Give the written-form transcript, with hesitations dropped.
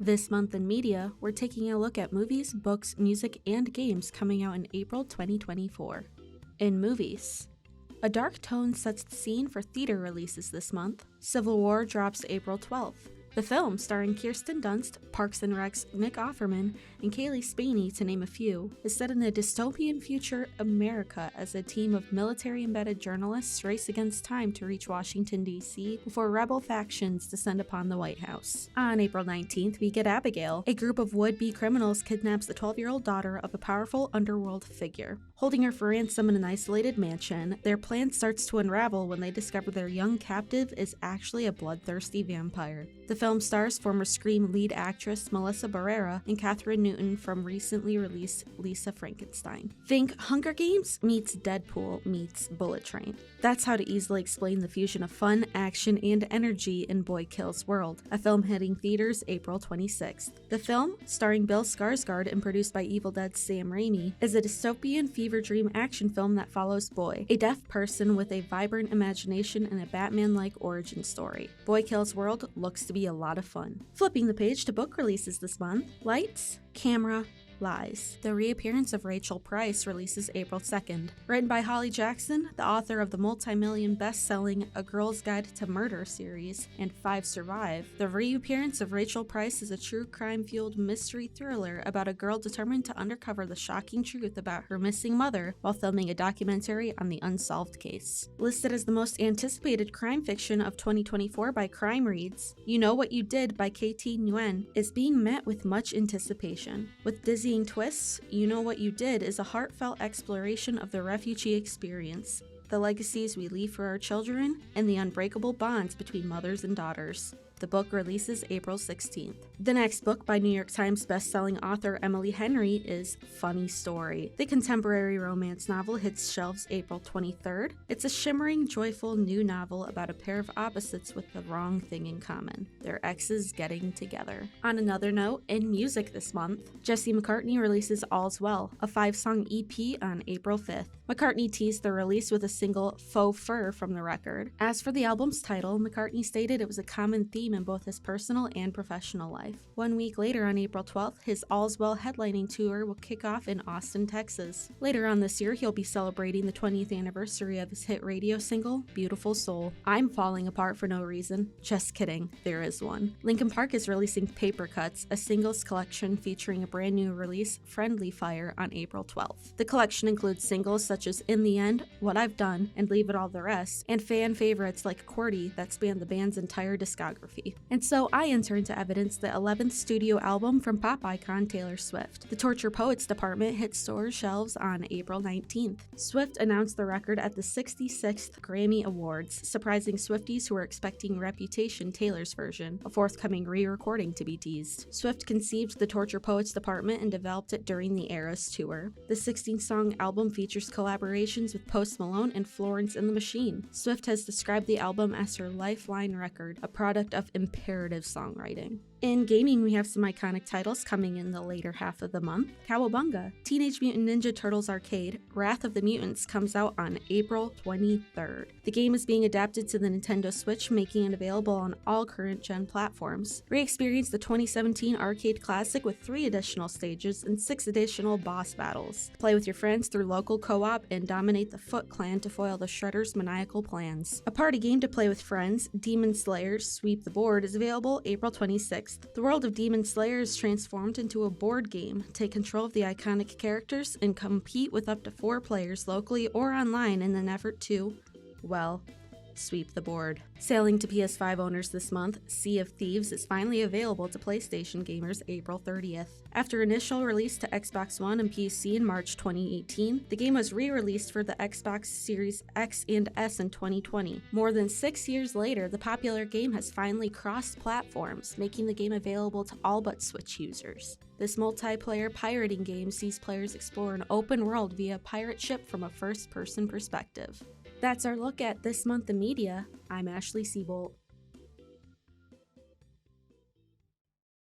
This month in media, we're taking a look at movies, books, music, and games coming out in April 2024. In movies, A Dark Tone sets the scene for theater releases this month. Civil War drops April 12th. The film, starring Kirsten Dunst, Parks and Rec's Nick Offerman, and Kaylee Spaney, to name a few, is set in a dystopian future America as a team of military-embedded journalists race against time to reach Washington, D.C. before rebel factions descend upon the White House. On April 19th, we get Abigail. A group of would-be criminals kidnaps the 12-year-old daughter of a powerful underworld figure. Holding her for ransom in an isolated mansion, their plan starts to unravel when they discover their young captive is actually a bloodthirsty vampire. The film stars former Scream lead actress Melissa Barrera and Kathryn Newton from recently released Lisa Frankenstein. Think Hunger Games meets Deadpool meets Bullet Train. That's how to easily explain the fusion of fun, action, and energy in Boy Kills World, a film hitting theaters April 26th. The film, starring Bill Skarsgård and produced by Evil Dead's Sam Raimi, is a dystopian fever dream action film that follows Boy, a deaf person with a vibrant imagination and a Batman-like origin story. Boy Kills World looks to be a lot of fun. Flipping the page to book releases this month, Lights, Camera, Lies. The reappearance of Rachel Price releases April 2nd. Written by Holly Jackson, the author of the multi-million best-selling A Girl's Guide to Murder series and 5 Survive, the reappearance of Rachel Price is a true crime-fueled mystery thriller about a girl determined to uncover the shocking truth about her missing mother while filming a documentary on the unsolved case. Listed as the most anticipated crime fiction of 2024 by Crime Reads, You Know What You Did by KT Nguyen is being met with much anticipation. With dizzying twists, You Know What You Did is a heartfelt exploration of the refugee experience, the legacies we leave for our children, and the unbreakable bonds between mothers and daughters. The book releases April 16th. The next book by New York Times bestselling author Emily Henry is Funny Story. The contemporary romance novel hits shelves April 23rd. It's a shimmering, joyful new novel about a pair of opposites with the wrong thing in common: their exes getting together. On another note, in music this month, Jesse McCartney releases All's Well, a 5-song EP on April 5th. McCartney teased the release with a single, Faux Fur, from the record. As for the album's title, McCartney stated it was a common theme in both his personal and professional life. 1 week later, on April 12th, his All's Well headlining tour will kick off in Austin, Texas. Later on this year, he'll be celebrating the 20th anniversary of his hit radio single, Beautiful Soul. I'm falling apart for no reason. Just kidding, there is one. Linkin Park is releasing Paper Cuts, a singles collection featuring a brand new release, Friendly Fire, on April 12th. The collection includes singles such as In the End, What I've Done, and Leave It All the Rest, and fan favorites like QWERTY that span the band's entire discography. And so I enter into evidence the 11th studio album from pop icon Taylor Swift. The Torture Poets Department hit store shelves on April 19th. Swift announced the record at the 66th Grammy Awards, surprising Swifties who were expecting Reputation, Taylor's version, a forthcoming re-recording to be teased. Swift conceived the Torture Poets Department and developed it during the Eras tour. The 16-song album features collaborations with Post Malone and Florence and the Machine. Swift has described the album as her lifeline record, a product of imperative songwriting. In gaming, we have some iconic titles coming in the later half of the month. Cowabunga! Teenage Mutant Ninja Turtles Arcade, Wrath of the Mutants comes out on April 23rd. The game is being adapted to the Nintendo Switch, making it available on all current-gen platforms. Re-experience the 2017 arcade classic with 3 additional stages and 6 additional boss battles. Play with your friends through local co-op and dominate the Foot Clan to foil the Shredder's maniacal plans. A party game to play with friends, Demon Slayer Sweep the Board, is available April 26th. The world of Demon Slayer is transformed into a board game. Take control of the iconic characters and compete with up to 4 players locally or online in an effort to, well, sweep the board. Sailing to PS5 owners this month, Sea of Thieves is finally available to PlayStation gamers April 30th. After initial release to Xbox One and PC in March 2018, the game was re-released for the Xbox Series X and S in 2020. More than 6 years later, the popular game has finally crossed platforms, making the game available to all but Switch users. This multiplayer pirating game sees players explore an open world via a pirate ship from a first-person perspective. That's our look at this month in media. I'm Ashley Seabolt.